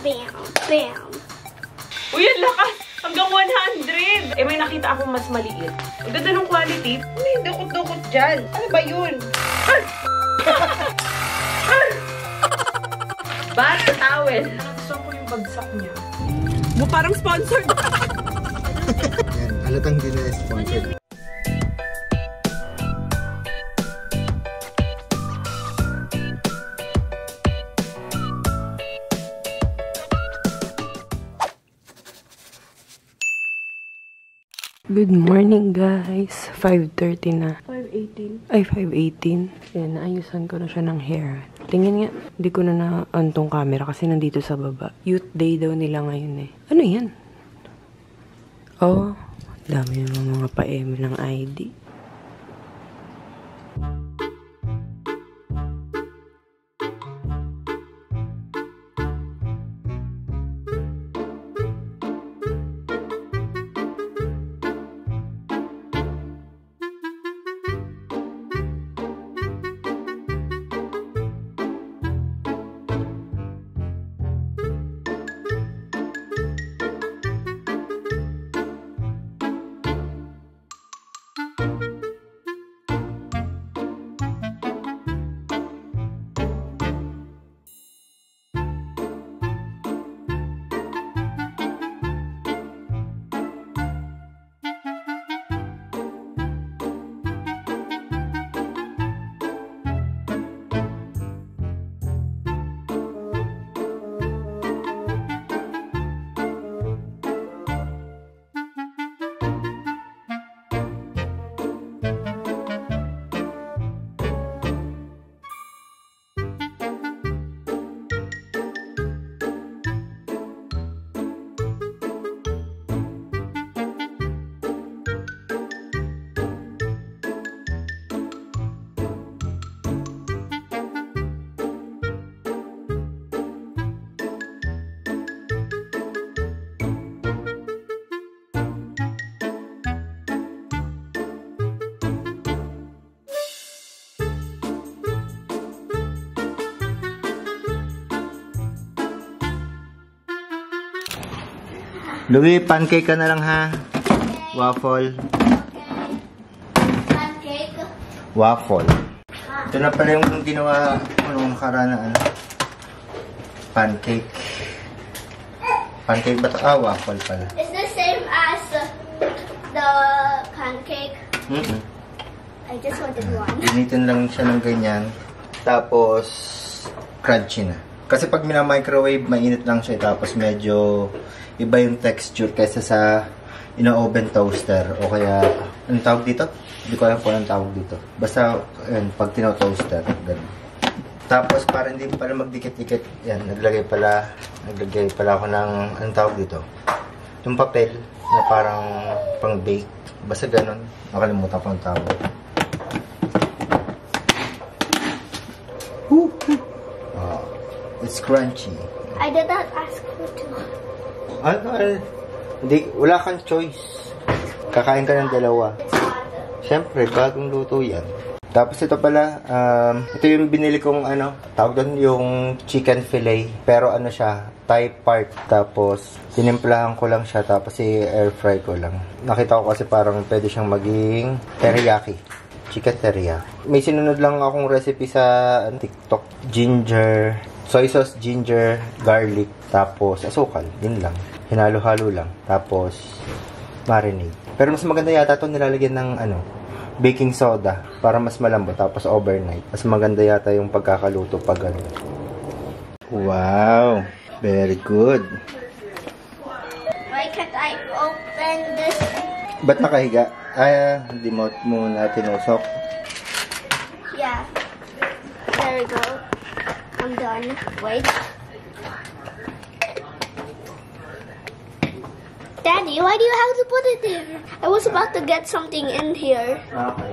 Bam! Bam! Uy, ang lakas! Hanggang 100! Eh, may nakita akong mas maliit. Ang ganda ng quality. Ano yung dukot-dukot dyan? Ano ba yun? Bath towel. Gusto ko yung bagsak niya. Parang sponsored. Yan, halatang din na sponsored. Good morning, guys. 5:30 na. 5:18. Ay, 5:18. Yan, naayusan ko na siya ng hair. Tingin nga, hindi ko na na-on tong camera kasi nandito sa baba. Youth day daw nila ngayon eh. Ano yan? Oh, dami naman mga pa-eme ng ID. Louie, pancake ka na lang ha. Waffle. Pancake? Waffle. Ito na pala yung ginawa nung nakaraan na ano. Pancake. Pancake ba ito? Ah, waffle pala. It's the same as the pancake. I just wanted one. Ginitin lang siya ng ganyan. Tapos, crunchy na. Kasi pag mina-microwave, mainit lang siya. Tapos medyo iba yung texture kaysa sa ino-oven toaster. O kaya, anong tawag dito? Hindi ko alam kung anong tawag dito. Basta, yun, pag tino-toaster. Ganun. Tapos, para hindi pala magdikit-dikit, yan, naglagay pala ako ng, anong tawag dito? Yung papel na parang pang-bake. Basta ganun. Nakalimutan ko ang tawag. It's crunchy. I did not ask for two. Ano? Hindi, wala kang choice. Kakain ka ng dalawa. Siyempre, bagong luto yan. Tapos ito pala, ito yung binili kong ano, tawag doon yung chicken fillet. Pero ano siya, Thai part. Tapos, tinimplahan ko lang siya. Tapos, i-air fry ko lang. Nakita ko kasi parang pwede siyang maging teriyaki. Chicken teriyaki. May sinunod lang akong recipe sa TikTok. Ginger, soy sauce, ginger, garlic, tapos asukal. Yun lang. Hinalo-halo lang. Tapos, marinade. Pero mas maganda yata ito nilalagyan ng baking soda para mas malambot. Tapos overnight. Mas maganda yata yung pagkakaluto pag ano. Wow! Very good. Why can't I open this? Ba't nakahiga? Ay, hindi mo muna tinusok. Yeah. There we go. I'm done. Wait. Daddy, why do you have to put it there? I was about to get something in here. Okay.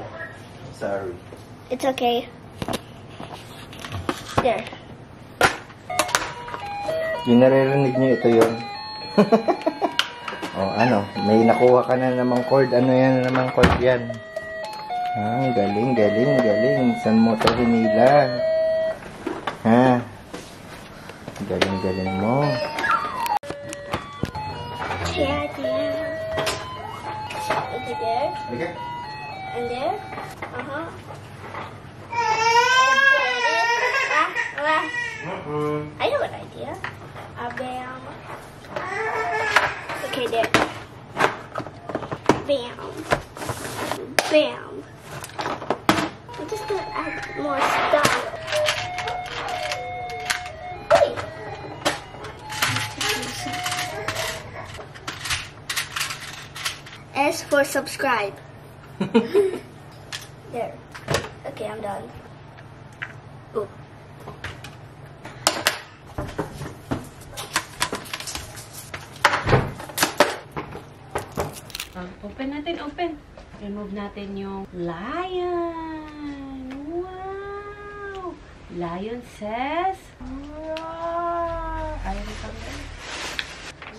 Sorry. It's okay. There. Yung naririnig nyo, ito yun. O, may nakuha ka na namang cord. Ano yan namang cord yan? Ah, galing. Saan mo ito hinila? Ha? Galing-galing mo. Yeah, there. Over there. Okay. And there. Uh-huh. I have an idea. Bam. Okay, there. Bam. Bam. I'm just gonna add more stuff. Hey. S for subscribe. There. Okay, I'm done. Ooh. Open natin, open. Remove natin yung lion. Wow! Lion says, wow! Ayaw tanggal.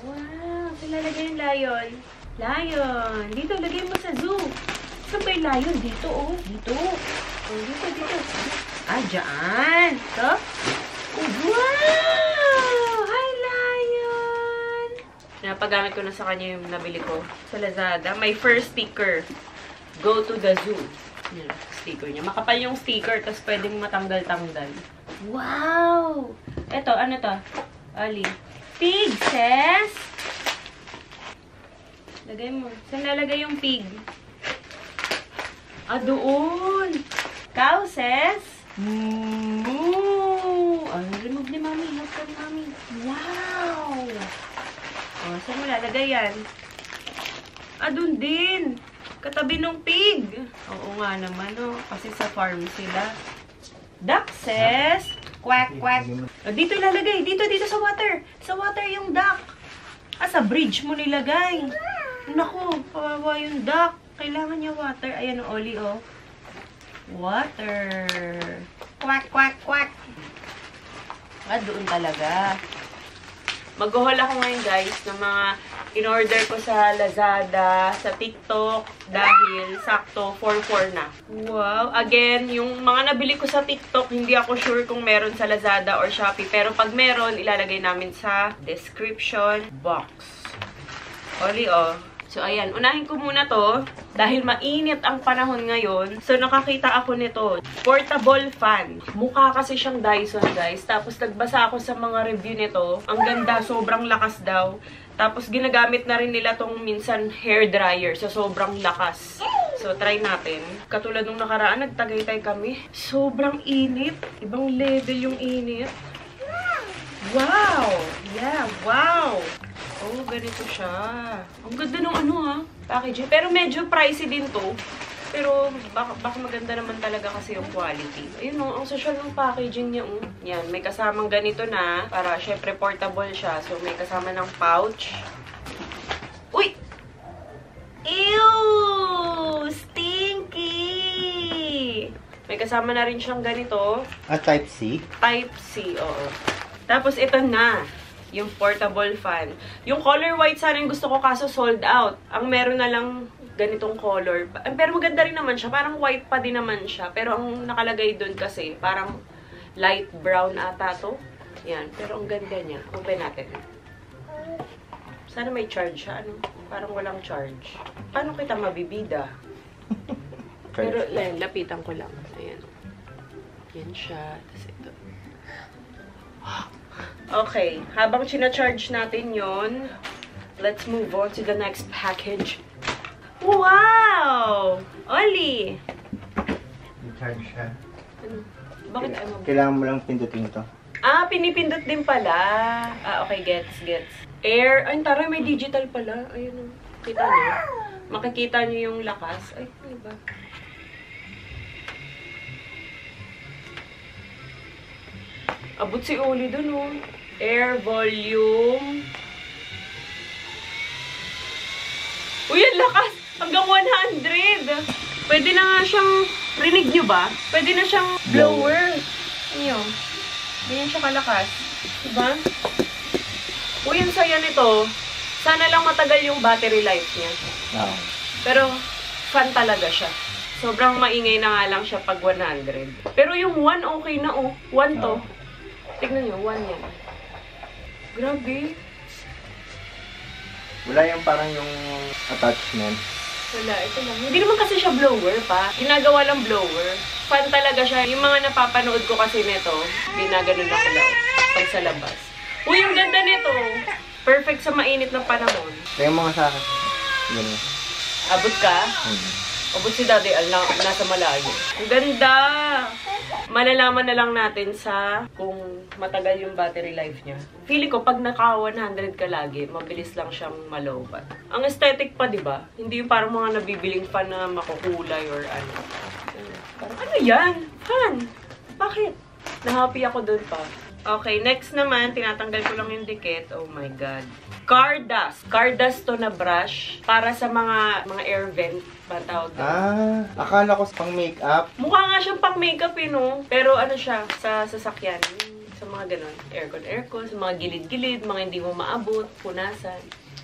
Wow! Saan lalagay yung lion? Lion! Dito, lagay mo sa zoo. Saan ba yung lion? Dito, oh. Dito. Oh, dito. Ah, dyan. Ito. Oh, wow! Hi, lion! Napagamit ko na sa kanya yung nabili ko sa Lazada. My first sticker. Go to the zoo. Yan, sticker niya. Makapal yung sticker, tapos pwedeng matanggal-tanggal. Wow! Eto, ano to? Ali. Pig says. Lagay mo. Saan lalagay yung pig? Ah, doon. Cow says. Moo. Ah, remove ni Mami. Help ka ni Mami. Wow! Oh, saan mo lalagay yan? Ah, doon din. Katabi ng pig. Oo nga naman, oh. Kasi sa farm sila. Duck says. Quack, quack. Oh, dito ilalagay. Dito sa water. Sa water yung duck. Ah, sa bridge mo nilagay. Naku, kawawa yung duck. Kailangan niya water. Ayan, Oli, oh. Water. Quack, quack, quack. Ah, doon talaga. Mag-haul ako ngayon, guys, ng mga in-order ko sa Lazada, sa TikTok, dahil sakto 4-4 na. Wow! Again, yung mga nabili ko sa TikTok, hindi ako sure kung meron sa Lazada or Shopee. Pero pag meron, ilalagay namin sa description box. Oli, oh. So, ayan. Unahin ko muna to dahil mainit ang panahon ngayon. So, nakakita ako nito. Portable fan. Mukha kasi siyang Dyson, guys. Tapos, nagbasa ako sa mga review nito. Ang ganda. Sobrang lakas daw. Tapos, ginagamit na rin nila tong minsan hair dryer. So, sobrang lakas. So, try natin. Katulad nung nakaraan, nagtagaytay kami. Sobrang init. Ibang level yung init. Wow! Yeah, wow! Oh, ganito siya. Ang ganda ng ano, ha? Packaging. Pero medyo pricey din to. Pero baka maganda naman talaga kasi yung quality. Ayun, oh, ang social ng packaging niya, oh. Yan, may kasamang ganito na. Para, syempre, portable siya. So, may kasama ng pouch. Uy! Ew! Stinky! May kasama na rin siyang ganito. Type C? Type C, oo. Tapos, ito na. Yung portable fan. Yung color white sana yung gusto ko kaso sold out. Ang meron na lang ganitong color. Pero maganda rin naman siya. Parang white pa din naman siya. Pero ang nakalagay doon kasi parang light brown ata to. Yan. Pero ang ganda niya. Open natin. Sana may charge siya. Ano? Parang walang charge. Paano kita mabibida? Pero lapitan ko lang. Ayan. Yan siya. Tapos ito. Okay, habang sinacharge natin yon, let's move on to the next package. Wow! Oli! Charge siya. Ano? Bakit ano? Kailangan mo lang pindutin ito. Ah, pinipindot din pala. Ah, okay, gets. Air. Ay, taray, may digital pala. Ayun, oh. Kita niyo? Makikita niyo yung lakas. Ay, ano ba? Abot si Oli dun, oh. Air volume. Uy, ang lakas! Hanggang 100! Pwede na nga siyang, rinig nyo ba? Pwede na siyang blower. Ano? Ganyan siya kalakas. Diba? Uy, ang saya nito. Sana lang matagal yung battery life niya. Oo. Pero, fun talaga siya. Sobrang maingay na nga lang siya pag 100. Pero yung 1 okay na, oh. 1 to. Tignan nyo, 1 yan. Grabe. Wala yung parang yung attachment. Wala, ito lang. Hindi naman kasi siya blower pa. Ginagawa lang blower. Fan talaga siya. Yung mga napapanood ko kasi nito, ginaganon ako lang pag sa labas. Uy, ang ganda nito. Perfect sa mainit ng panahon. Kaya yung mga sa akin. Ganun. Abot ka? Abot si Daddy Al, nasa malayo. Ang ganda! Malalaman na lang natin sa kung matagal yung battery life niya. Feeling ko, pag naka 100 ka lagi, mabilis lang siyang malobat. Ang aesthetic pa, di ba? Hindi yung parang mga nabibiling fan na makukulay or ano. Parang, ano yan? Fan! Bakit? Nahappy ako dun pa. Okay, next naman, tinatanggal ko lang yung dikit. Oh my God. Car dust. Car dust to na brush para sa mga air vent. Ba tawag doon? Akala ko pang makeup. Mukha nga siyang pang makeup eh, no? Pero ano siya, sa sasakyan. Sa mga ganun. Aircon, sa mga gilid-gilid, mga hindi mo maabot, punasan.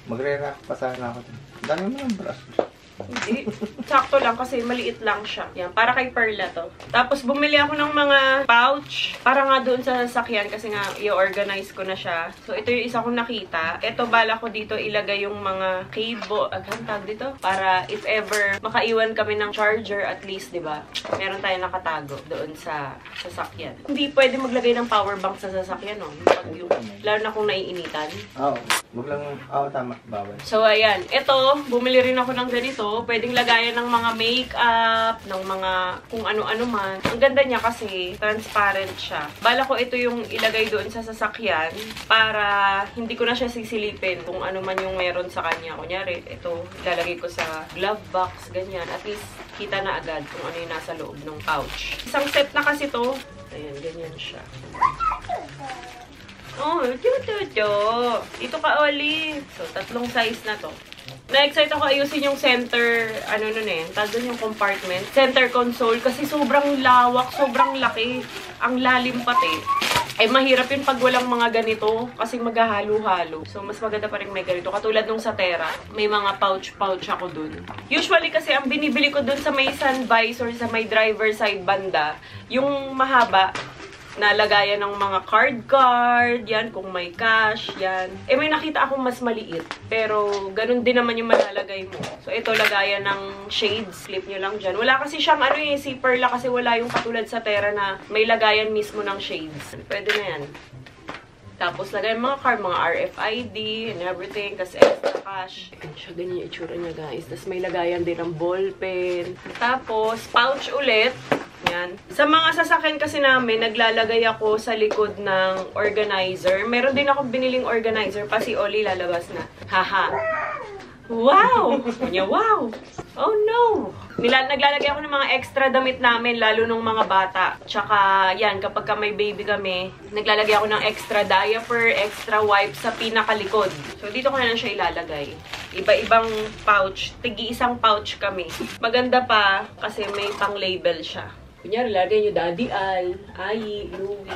Magre-rack pa sana ako. Dami mo ng brush. Hindi. Sakto lang kasi maliit lang siya. Yan, para kay Perla to. Tapos bumili ako ng mga pouch para nga doon sa sasakyan kasi nga i-organize ko na siya. So ito yung isa kong nakita. Ito bala ko dito ilagay yung mga cable, tag dito, para if ever makaiwan kami ng charger at least, 'di ba? Meron tayong nakatago doon sa sasakyan. Hindi pwede maglagay ng power bank sa sasakyan, no? Pag yung, lalo na kung naiinitan. Oo. Wag lang, tama, bawal. So, ayan. Ito, bumili rin ako ng ganito. Pwedeng lagayan ng mga makeup, ng mga kung ano-ano man. Ang ganda niya kasi transparent siya. Bala ko ito yung ilagay doon sa sasakyan para hindi ko na siya sisilipin kung ano man yung meron sa kanya. Kunyari, ito, ilalagay ko sa glove box, ganyan. At least, kita na agad kung ano yung nasa loob ng pouch. Isang set na kasi to. Ayan, ganyan siya. Oh, cute. Ito ka, Oli. So, 3 size na to. Na-excite ako ayusin yung center, ano nun eh, tawag doon yung compartment. Center console kasi sobrang lawak, sobrang laki. Ang lalim pati. Ay, mahirap yun pag walang mga ganito kasi maghahalo-halo. So, mas maganda pa rin may ganito. Katulad nung sa Terra, may mga pouch ako dun. Usually kasi ang binibili ko dun sa may sun visor, sa may driver side banda, yung mahaba, na lagayan ng mga card, yan, kung may cash, yan. Eh, may nakita akong mas maliit, pero ganun din naman yung malalagay mo. So, ito, lagayan ng shades, clip nyo lang dyan. Wala kasi siyang, ano eh, si Perla kasi wala yung katulad sa Terra na may lagayan mismo ng shades. Pwede na yan. Tapos, lagayan mga card, mga RFID, and everything, kasi extra cash. Ganyan yung itsura niya, guys. Tapos, may lagayan din ng ballpen. Tapos, pouch ulit. Yan. Sa mga sasakyan kasi namin, naglalagay ako sa likod ng organizer. Meron din ako biniling organizer pa si Oli lalabas na. Haha. Wow! Kanya, wow! Oh no! Naglalagay ako ng mga extra damit namin, lalo nung mga bata. Tsaka, yan, kapag may baby kami, naglalagay ako ng extra diaper, extra wipes sa pinakalikod. So, dito ko na lang siya ilalagay. Iba-ibang pouch. Tigi-isang pouch kami. Maganda pa kasi may pang-label siya. Kunyari, lagay nyo Daddy Al, Ai, Louie.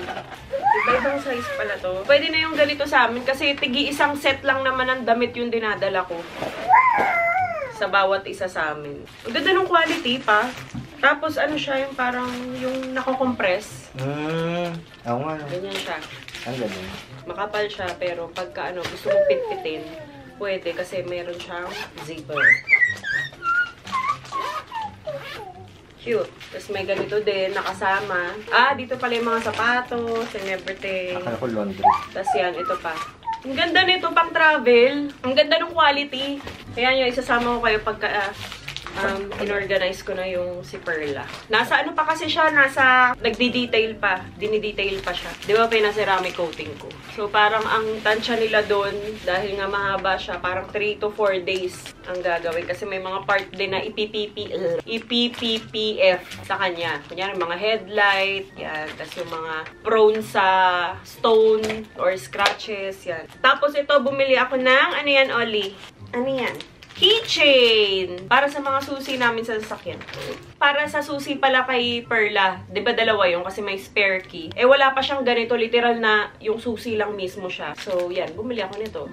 Iba-ibang size pala to. Pwede na yung ganito sa amin kasi tigi-isang set lang naman ang damit yung dinadala ko. Sa bawat isa sa amin. Ang ganda ng quality pa. Tapos ano siya, yung parang yung nako-compress. Oo nga. Ganyan siya. Ang ganda. Makapal siya pero pagka ano, gusto mong pitpitin, pwede kasi meron siyang zipper. Cute. Tapos may ganito din, nakasama. Dito pala yung mga sapatos and everything. Akala ko laundry. Tapos yan, ito pa. Ang ganda nito pang travel. Ang ganda ng quality. Kaya nyo, isasama ko kayo pagka inorganize ko na yung si Perla. Nasa ano pa kasi siya, nasa nagdi-detail pa. Dinidetail pa siya. Di ba pinaceramic coating ko? So parang ang tansya nila doon, dahil nga mahaba siya, parang 3 to 4 days ang gagawin. Kasi may mga part din na iPPPF sa kanya. Kunyari, mga headlight, yan. Tapos yung mga prone sa stone or scratches, yan. Tapos ito, bumili ako ng, ano yan, Oli? Ano yan? Keychain! Para sa mga susi namin sa sasakyan. Para sa susi pala kay Perla. Diba dalawa yung kasi may spare key. Eh wala pa siyang ganito. Literal na yung susi lang mismo siya. So yan, bumili ako nito.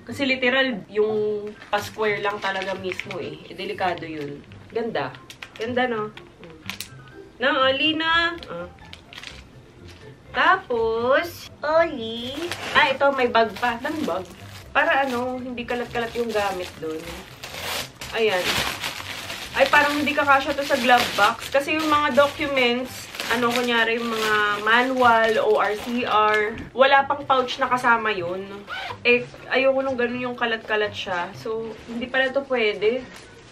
Kasi literal yung pa-square lang talaga mismo eh. Delikado yun. Ganda. Ganda no? No, Alina. Tapos, Oli. Ito, may bag pa. Anong bag? Para hindi kalat-kalat yung gamit doon. Ayan. Ay, parang hindi kakasya to sa glove box. Kasi yung mga documents, kunyari yung mga manual, ORCR, wala pang pouch na kasama yun. Ayoko nung ganun yung kalat-kalat siya. So, hindi pala to pwede.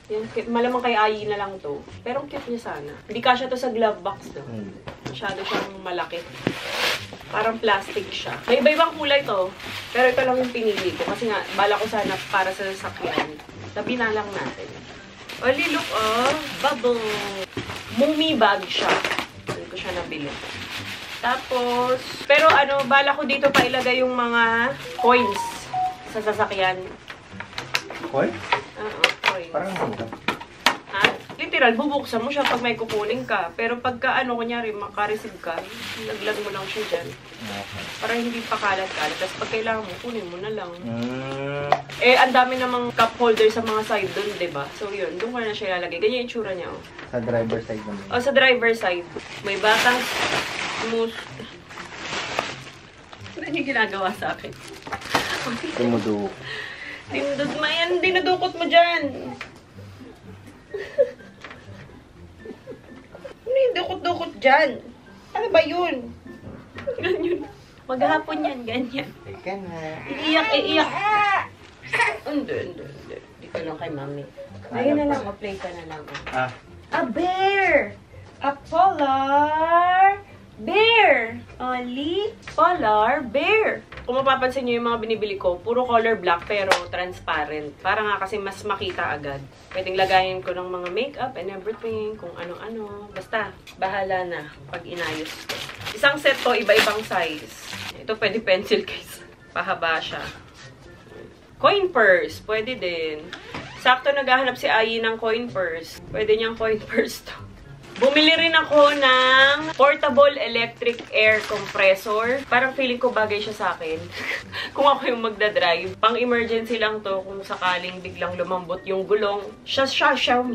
Yan, malamang kay Ayi na lang to. Pero ang cute niya sana. Hindi kasya to sa glove box to. Masyado siyang malaki. Parang plastic siya. May iba-ibang kulay to. Pero ito lang yung pinili ko. Kasi nga, bala ko sana para sa sasakyan. Sabi na lang natin. Oli, look, bubble. Mummy bag siya. Doon ko siya nabili. Tapos, pero bala ko dito pa ilagay yung mga coins sa sasakyan. Coin? Oo, coins. Parang hanggang. Ha? Literal, bubuksan mo siya pag may kukunin ka. Pero pagka kunyari, makareceive ka, laglag mo lang siya dyan. Okay. Para hindi pa kalat-kalat. Tapos pag kailangan mo, kunin mo na lang. Ang dami namang cup holder sa mga side doon, diba? So yun, doon ko na siya ilalagay. Ganyan yung tsura niya, Sa driver side naman. sa driver side. May batang smooth. Ano yung ginagawa sa akin? Tumudo. Dinudukot mo dyan. Ano yung dukot-dukot dyan? Ano ba yun? Ganyan. Maghapon yan, ganyan. Teka na. Iiyak. Hindi. Dito lang kay mami. Ayun na lang, play ka na lang. A bear! A polar bear! Oli, polar bear! Kung mapapansin nyo yung mga binibili ko, puro color black pero transparent. Para nga kasi mas makita agad. Pwedeng lagayin ko ng mga makeup and everything, kung ano-ano. Basta, bahala na pag inayos ko. Isang set to, iba-ibang size. Ito pwede pencil case. Pahaba siya. Coin purse, pwede din. Sakto naghahanap si Ayi ng coin purse. Pwede niyang coin purse to. Bumili rin ako ng portable electric air compressor. Parang feeling ko bagay siya sa akin. Kung ako yung magdadrive. Pang emergency lang to kung sakaling biglang lumambot yung gulong. Xiaomi.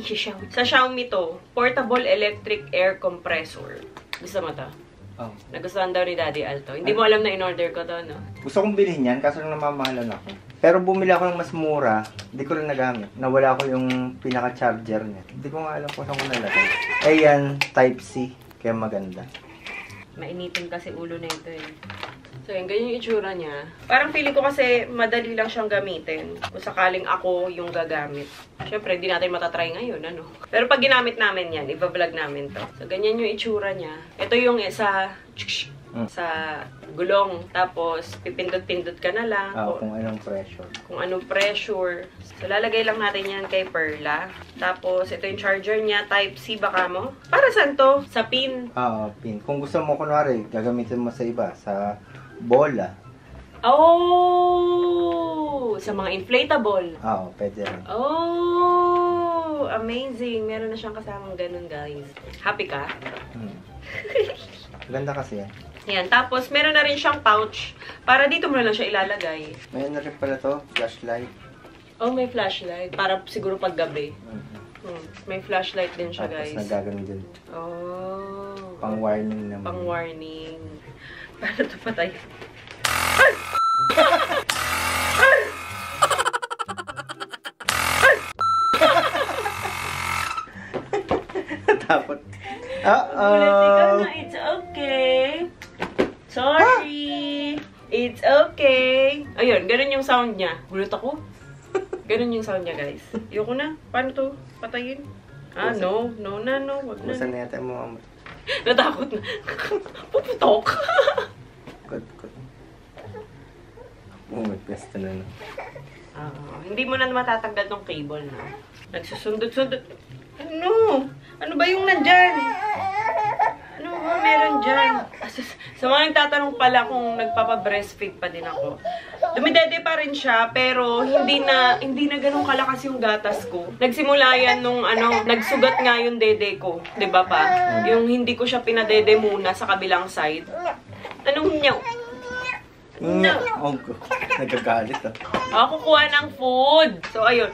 Sa Xiaomi to, portable electric air compressor. Gusto mo to? Oh. Nagustuhan daw ni Daddy Alto. Hindi mo alam na in-order ko to, no? Gusto kong bilhin yan, kaso lang namamahalan ako. Pero bumili ako ng mas mura, hindi ko rin nagamit. Nawala ko yung pinaka-charger niya. Hindi ko nga alam kung saan ko nalagay. Yan, Type-C. Kaya maganda. Mainitin kasi ulo na ito eh. So, yun, ganyan yung itsura niya. Parang feeling ko kasi madali lang siyang gamitin. Kung sakaling ako yung gagamit. Siyempre, hindi natin matatry ngayon, ano. Pero pag ginamit namin yan, iba-vlog namin to. So, ganyan yung itsura niya. Ito yung sa gulong. Tapos, pipindot-pindot ka na lang. Kung anong pressure. Kung anong pressure. So, lalagay lang natin yan kay Perla. Tapos, ito yung charger niya. Type-C baka mo. Para saan to? Sa pin. Pin. Kung gusto mo, kunwari, gagamitin mo sa iba. Sa bola. Oh! Sa mga inflatable. Pwede rin. Oh! Amazing. Meron na siyang kasamang ganun, guys. Happy ka? Ganda kasi yan. Yan. Tapos, meron na rin siyang pouch. Para dito mo na lang siya ilalagay. Mayroon na rin pala to, flashlight. Oh, may flashlight. Para siguro pag gabi. May flashlight din siya, guys. Tapos nagagano din. Oh. Pang-warning naman. Pang-warning. Paano ito patay? Tapos. It's okay. Sorry. It's okay. Ayun, ganun yung sound niya. Gulat ako. Ganun yung sound niya, guys. Ayoko na. Paano to? Patayin? No. Wag na. Busan na yata mo. Natakot na. Puputok. Good. May pesta na. Hindi mo na matatanggal tong cable na. Nagsusundot-sundot. Ano ba yung nandyan? Ano ba meron dyan? Sa mga nagtatanong pala kung nagpapa-breastfeed pa din ako. Dumidede pa rin siya, pero hindi na ganun kalakas yung gatas ko. Nagsimula yan nung nagsugat nga yung dede ko. 'Di ba pa? Yung hindi ko siya pinadede muna sa kabilang side. Anong nyaw? No. Nagagalit Kukuha ng food. So, ayun.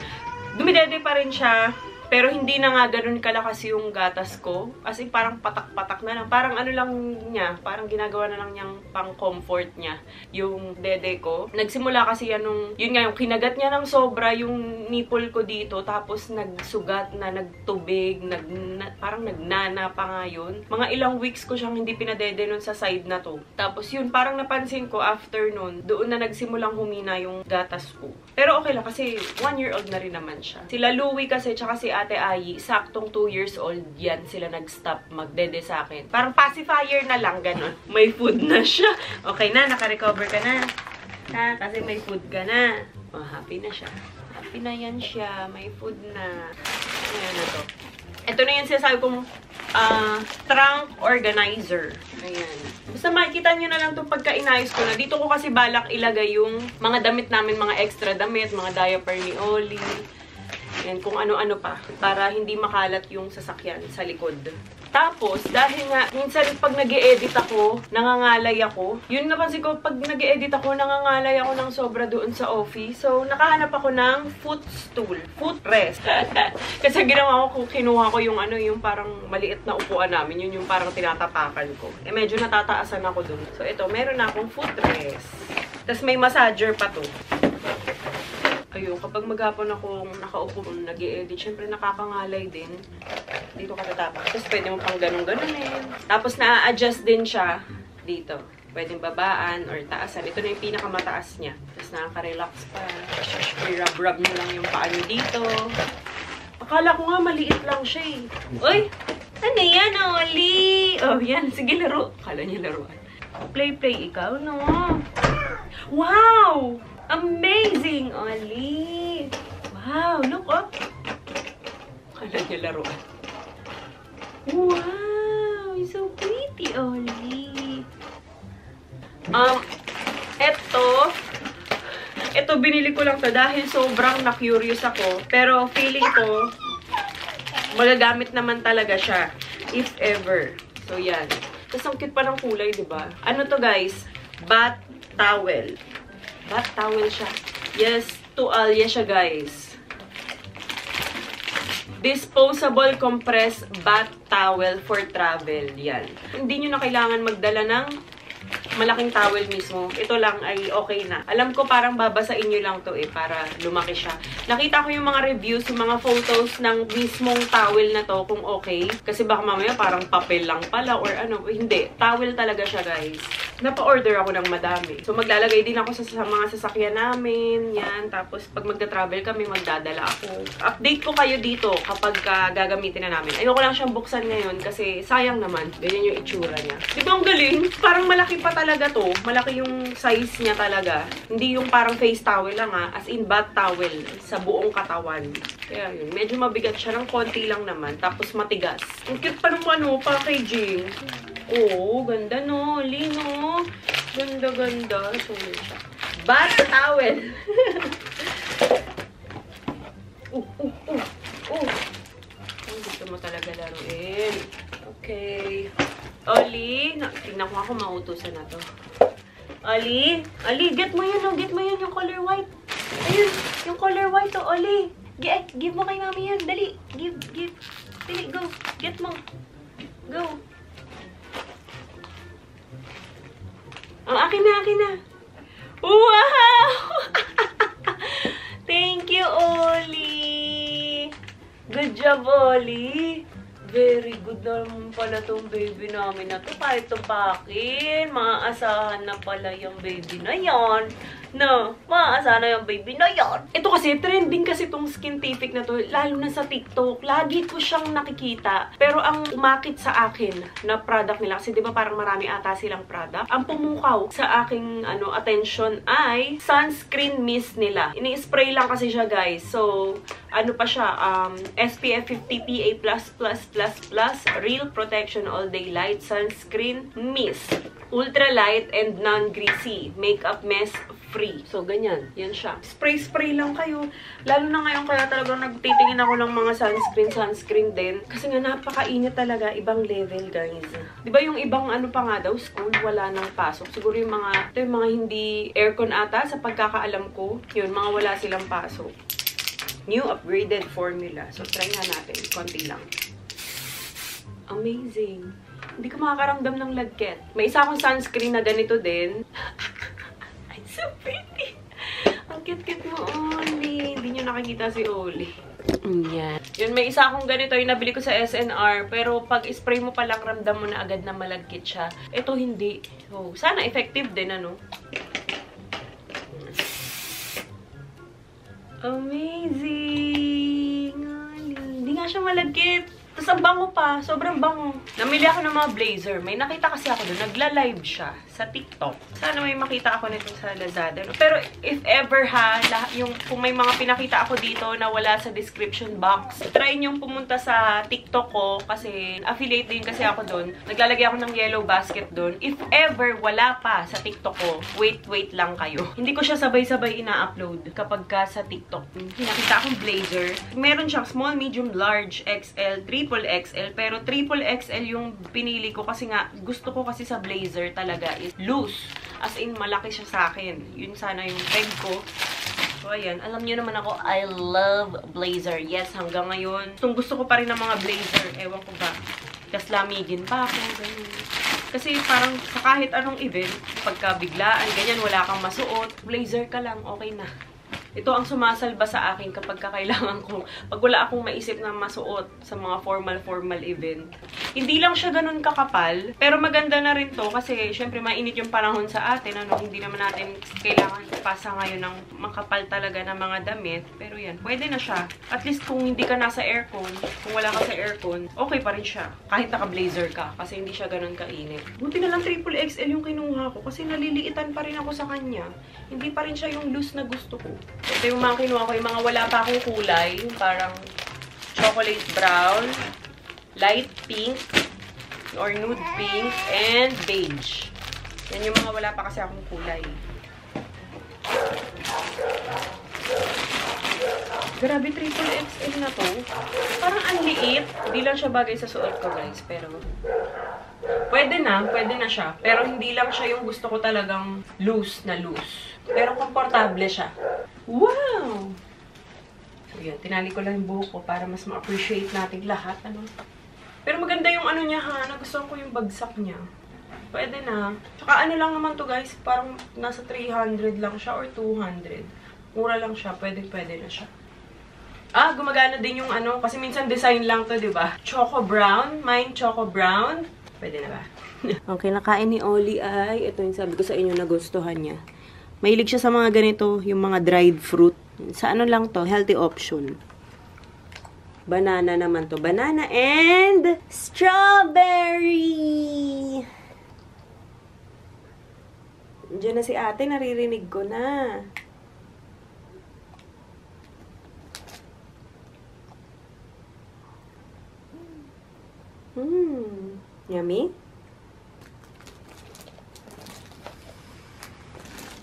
Dumidede pa rin siya. Pero hindi na nga ganun kalakas yung gatas ko. As in, parang patak-patak na lang. Parang ano lang niya, parang ginagawa na lang niyang pang-comfort niya yung dede ko. Nagsimula kasi yan nung, yun nga, yung kinagat niya ng sobra yung nipple ko dito. Tapos nagsugat na, nagtubig, parang nagnana pa nga yun. Mga ilang weeks ko siyang hindi pinadede nun sa side na to. Tapos yun, parang napansin ko after nun, doon na nagsimulang humina yung gatas ko. Pero okay lang kasi 1-year-old na rin naman siya. Sila Louie kasi, tsaka si Ate Ayi, saktong 2 years old yan sila nag-stop magdede sa akin. Parang pacifier na lang, ganun. May food na siya. Okay na, naka-recover ka na. Ha? Kasi may food ka na. Oh, happy na siya. Happy na yan siya. May food na. Ayan na to. Ito na yung sinasabi kong trunk organizer. Ayan. Basta makikita nyo na lang itong pagka-inayos ko na. Dito ko kasi balak ilagay yung mga damit namin, mga extra damit, mga diaper ni Oli. Yan, kung ano-ano pa. Para hindi makalat yung sasakyan sa likod. Tapos, dahil nga, minsan pag nag-e-edit ako, nangangalay ako. Yun napansin ko, pag nag-e-edit ako, nangangalay ako ng sobra doon sa office. So, nakahanap ako ng footstool. Footrest. Kasi ginawa ko, kinuha ko yung ano, yung parang maliit na upuan namin. Yun yung parang tinatapakan ko. Eh, medyo natataasan ako doon. So, ito, meron na akong footrest. Tapos, may massager pa to. Ayun, kapag maghapon akong nakaupo, nag-i-edit, syempre nakakangalay din. Dito ka tatapak. Tapos pwede mo pang ganun-ganunin. Tapos na-adjust din siya dito. Pwedeng babaan or taasan. Ito na yung pinakamataas niya. Tapos nakaka-relax pa. I-rub-rub nyo lang yung paa nyo dito. Akala ko nga maliit lang siya eh. Uy! Ano yan, Oli? Oh, yan. Sige, laro. Akala niya laruan. Play-play ikaw, no? Wow! Amazing, Oli! Wow, look up! Kala niya laruan. Wow! You're so pretty, Oli! Ito binili ko lang to dahil sobrang na-curious ako. Pero feeling ko, magagamit naman talaga siya. If ever. So, yan. Tapos ang cute pa ng kulay, diba? Ano to, guys? Bath towel. Bath towel siya. Yes, tuwalya siya, guys. Disposable compressed bath towel for travel. Yan. Hindi nyo na kailangan magdala ng malaking towel mismo. Ito lang ay okay na. Alam ko parang babasain nyo lang to para lumaki siya. Nakita ko yung mga reviews, yung mga photos ng mismong towel na to kung okay. Kasi baka mamaya parang papel lang pala or ano. Hindi. Towel talaga siya, guys. Napa-order ako ng madami. So, maglalagay din ako sa mga sasakyan namin. Yan. Tapos, pag magta-travel kami, magdadala ako. Update ko kayo dito kapag gagamitin na namin. Ayoko lang siyang buksan ngayon kasi sayang naman. Ganyan yung itsura niya. Di ba ang galing? Parang malaki pa talaga to. Malaki yung size niya talaga. Hindi yung parang face towel lang as in bath towel sa buong katawan. Kaya yun. Medyo mabigat siya ng konti lang naman. Tapos matigas. Ang cute pa ng packaging. Oo, ganda no. Lino. Ganda-ganda. So, siya. Bath towel. Gusto mo talaga laruin. Okay. Oli, tingnan ko ako mautusan na to. Oli, get mo yan, get mo yan yung color white. Ayun, yung color white to, Oli. Give mo kay mami yan, dali. Give. Dali, go. Get mo. Go. Akin na. Wow! Thank you, Oli. Good job, Oli. Very good naman pala tong baby namin na to. Kahit tumpakin, maaasahan na pala yung baby na yan. No, maaasahan na yung baby na yan. Ito kasi, trending kasi tong Skintific na to, lalo na sa TikTok. Lagi ko siyang nakikita. Pero ang umakit sa akin na product nila, kasi diba parang marami ata silang product, ang pumukaw sa aking attention ay sunscreen mist nila. Ini-spray lang kasi siya, guys. So, ano pa siya, SPF 50 PA++++, Real Protection All Day Light Sunscreen Mist. Ultra light and non-greasy. Makeup mess free. So, ganyan. Yan siya. Spray-spray lang kayo. Lalo na ngayon kaya talagang nagtitingin ako ng mga sunscreen din. Kasi nga napakainit talaga. Ibang level, guys. Diba yung ibang pa nga daw, school, wala nang pasok. Siguro yung ito yung mga hindi aircon ata sa pagkakaalam ko. Yun, mga wala silang pasok. New upgraded formula. So, try nga natin. Konti lang. Amazing. Hindi ko makakaramdam ng lagkit. May isa akong sunscreen na ganito din. It's so pretty. Ang cute-cute mo, Oli. Hindi nyo nakikita si Oli. Yan. Yun, may isa akong ganito yung nabili ko sa SNR. Pero pag spray mo palang, ramdam mo na agad na malagkit siya. Ito hindi. So, sana effective din, ano? Amazing! Hindi nga siya malagkit. Tapos ang bango pa. Sobrang bango. Namili ako ng mga blazer. May nakita kasi ako doon. Nagla-live siya sa TikTok. Sana may makita ako nito sa Lazada. Pero if ever ha, kung may mga pinakita ako dito na wala sa description box, try niyong pumunta sa TikTok ko kasi affiliate din kasi ako doon. Naglalagay ako ng yellow basket doon. If ever wala pa sa TikTok ko, wait lang kayo. Hindi ko siya sabay-sabay ina-upload kapag ka sa TikTok. Nakita akong blazer. Meron siyang small, medium, large, XL, triple XL, pero triple XL yung pinili ko kasi nga, gusto ko kasi sa blazer talaga is loose. As in, malaki siya sa akin. Yun sana yung peg ko. So, ayan. Alam niyo naman ako, I love blazer. Yes, hanggang ngayon. Gusto ko pa rin ng mga blazer. Ewan ko ba. Kaslamigin pa ako. Ganyan. Kasi parang sa kahit anong event, pagkabiglaan, ganyan, wala kang masuot. Blazer ka lang, okay na. Ito ang sumasalba sa akin kapag kailangan ko, pag wala akong maisip na masuot sa mga formal event. Hindi lang siya ganun kakapal, pero maganda na rin to kasi syempre mainit yung panahon sa atin, ano, hindi naman natin kailangan ipasa ngayon ng makapal talaga na mga damit. Pero yan, pwede na siya. At least kung hindi ka nasa aircon, kung wala ka sa aircon, okay pa rin siya. Kahit naka-blazer ka, kasi hindi siya ganun kainit. Buti na lang triple XL yung kinuha ko kasi naliliitan pa rin ako sa kanya. Hindi pa rin siya yung loose na gusto ko. Ito yung mga kinuha ko, yung mga wala pa akong kulay. Parang chocolate brown, light pink, or nude pink, and beige. Yan yung mga wala pa kasi akong kulay. Grabe, triple XL na to. Parang ang liit. Hindi lang siya bagay sa suot ko, guys. Pero, pwede na siya. Pero hindi lang siya yung gusto ko talagang loose na loose. Pero komportable siya. Wow! So, yun. Tinali ko lang yung buhok ko para mas ma-appreciate natin lahat. Ano? Pero maganda yung ano niya, ha? Nagustuhan ko yung bagsak niya. Pwede na. Tsaka ano lang naman to, guys. Parang nasa 300 lang siya or 200. Mura lang siya. Pwede na siya. Ah, gumagana din yung ano. Kasi minsan design lang to, diba? Choco brown. Mine choco brown. Pwede na ba? Ang kinakain ni Oli ay, ito yung sabi ko sa inyo, nagustuhan niya. Mahilig siya sa mga ganito, yung mga dried fruit. Sa ano lang to, healthy option. Banana naman to. Banana and strawberry! Diyan na si ate, naririnig ko na. Yummy?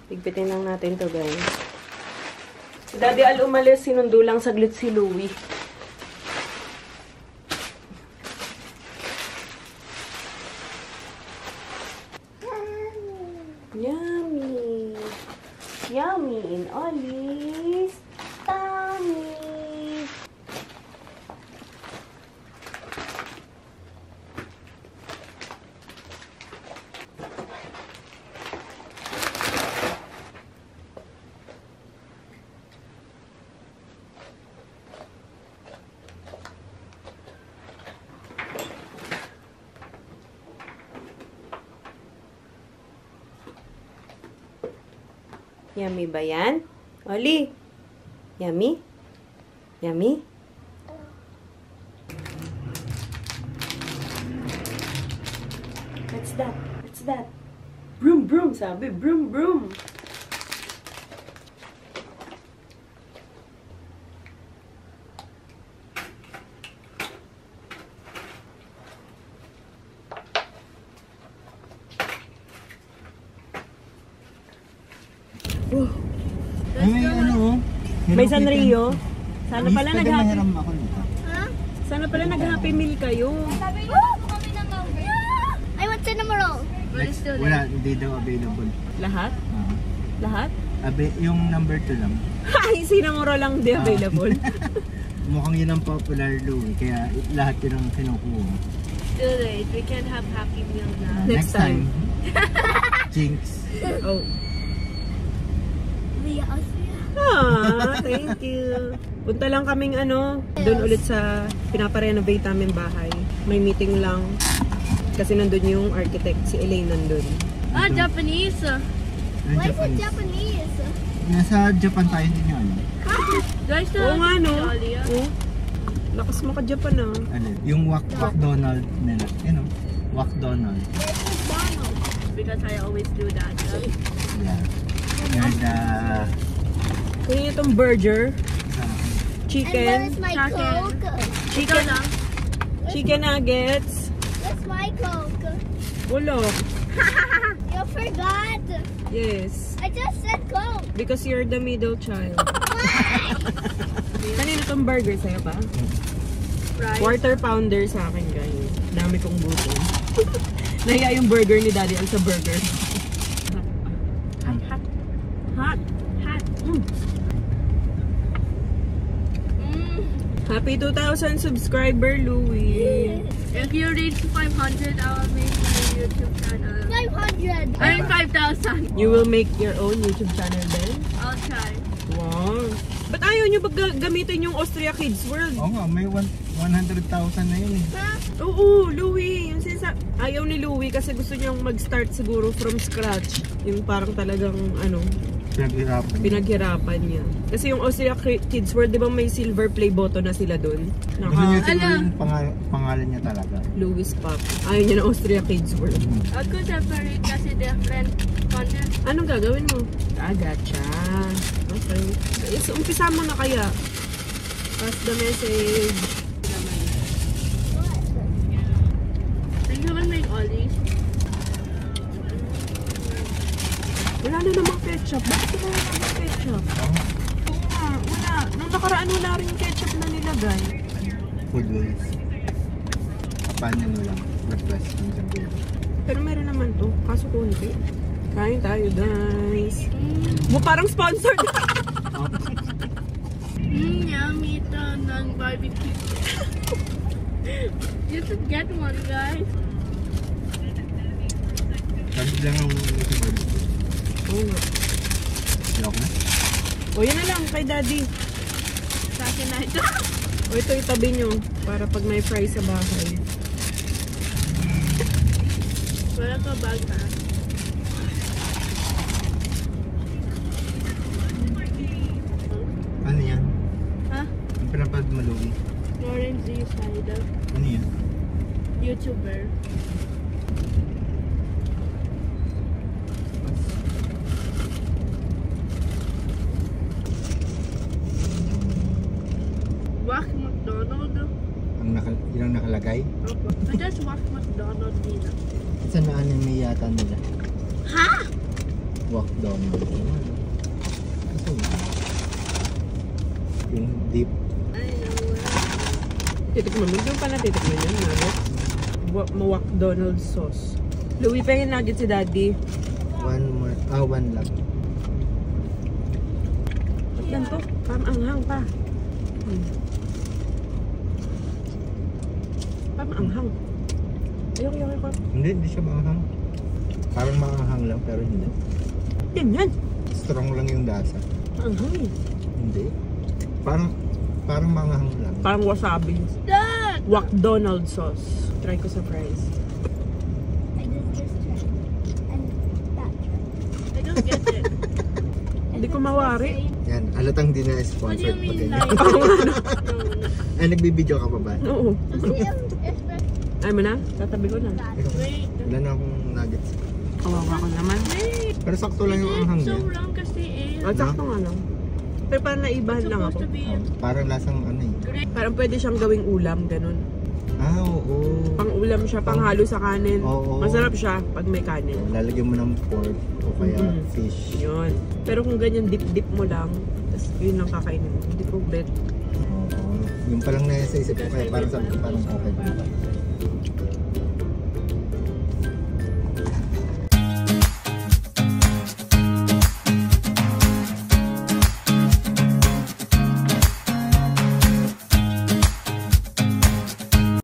Bigpitin lang natin to, guys. Si Daddy Al umalis, sinundo lang saglit si Louie. Yummy! Yummy in Ollie's tummy! Yummy ba yan? Oli? Yummy? Yummy? What's that? What's that? Broom, broom, sabi. Broom, broom. Oh. May ano, May Sanrio. Sana pala nag-happy. Huh? Sana pala nag-happy meal kayo. I want cinnamon roll. Wala, hindi daw available. Lahat? Lahat? Abe, yung number 2 lang. Ay, sinamura lang di available. Mukhang yun ang popular, Louie. Kaya lahat yun ang kinukuha. Too late. We can have Happy Meal now. Next time. Jinx. Oh. We are Austria. Ah, thank you. Punta lang kaming doon ulit sa pinaparenovate namin bahay. May meeting lang. Kasi nandun yung architect, si Elaine nandun. Ah, Japanese. Why is it Japanese? Nasa Japan tayo din yun. Oo nga, no? Oh. Lakas mo ka Japan, ah. Ano? Yung Donald nila. You know? Donald. Because I always do that. Yeah. And Kaya itong burger, And what chicken, is my Coke? chicken nuggets. What's my Coke? Wala. You forgot. Yes. I just said Coke. Because you're the middle child. Kanina itong burger sa'yo pa? Quarter pounder sa akin, guys. Dami kong buto. Nahiya yung burger ni Daddy ang sa burger. Hot. Hot. Hot. Happy 2,000 subscriber, Louie. If you reach 500, I'll make my YouTube channel. 500. I mean 5,000. You will make your own YouTube channel then? I'll try. Wow. Ba't ayaw nyo gamitin yung Austria Kids World? oo nga, may 100,000 na yun eh. Oo, Louie. Yung ayaw ni Louie kasi gusto niyang mag-start siguro from scratch. Yung parang talagang pinaghirapan niya. Kasi yung Austria Kids World, di ba may silver play button na sila dun? Gusto niya siguro yung pangalan niya talaga. Louis Pop. Ayaw niya ng Austria Kids World. I'll go separate kasi different content. Anong gagawin mo? Gotcha. Okay. So, umpisa mo na kaya. Pass the message. Think you will make all these? Wala na namang ketchup. Bakit wala na namang ketchup? Wala. Nung nakaraan wala rin ketchup na nilagay. Food waste. Kapanyan mo lang. Request mo sa food. Pero meron naman to. Kaso konti. Kain tayo, guys. Mo parang sponsored. Yummy ito ng barbecue. You should get one, guys. Sabi lang ang barbecue. Oo nga. Lock na? O, yan na lang kay Daddy. Sa akin na ito. O, ito itabi nyo. Para pag may fries sa bahay. Wala ka bag na. Ano yan? Ha? Ang pinapad maluwi. Lauren Z. Side. Ano yan? YouTuber. Wack McDonald. Ilang nakalagay? Opo. I just Wack McDonald dito. Isa na anime yata nila. Ha? Walk Donald. Ito yung deep. I know. Titikman mo. Doon pa na titikman yun. Nuggets. Mawak Donald sauce. Louie, pahing nuggets si Daddy. One lang. Ba't lang to? Parang anghang pa. Parang anghang. Ayoko. Hindi siya maanghang. Parang maanghang lang pero hindi. Ganyan. Strong lang yung lasa. Anghang eh. Hindi. Parang maanghang lang. Parang wasabi. Dad! Wak Donald sauce. Try ko sa fries. I just tried. And that tried. I don't get it. Hindi ko mawari. Yan, alatang di na What do sponsored you mean pa like? Ay, nagbibideo ka pa ba? Oo. It's Ay mo na? Tatabi ko na. Ikaw, Wait. wala na akong nuggets. Kawawa ko naman. Wait. Pero sakto lang yung anghang So niya. wrong kasi eh. O, sakto nga lang. Pero parang naibahan lang ako. Supposed to be Parang lasang ano eh. great. Parang pwede siyang gawing ulam, ganun. Ah, oo. Pang ulam siya, pang halo sa kanin. Oo. Masarap siya pag may kanin. Lalagyan mo ng pork o kaya fish. Yun. Pero kung ganyan dip-dip mo lang, tapos yun lang kakainin mo. Hindi ko bet. Oo. Yung palang nasa isip ko kaya parang sabi ko parang okay.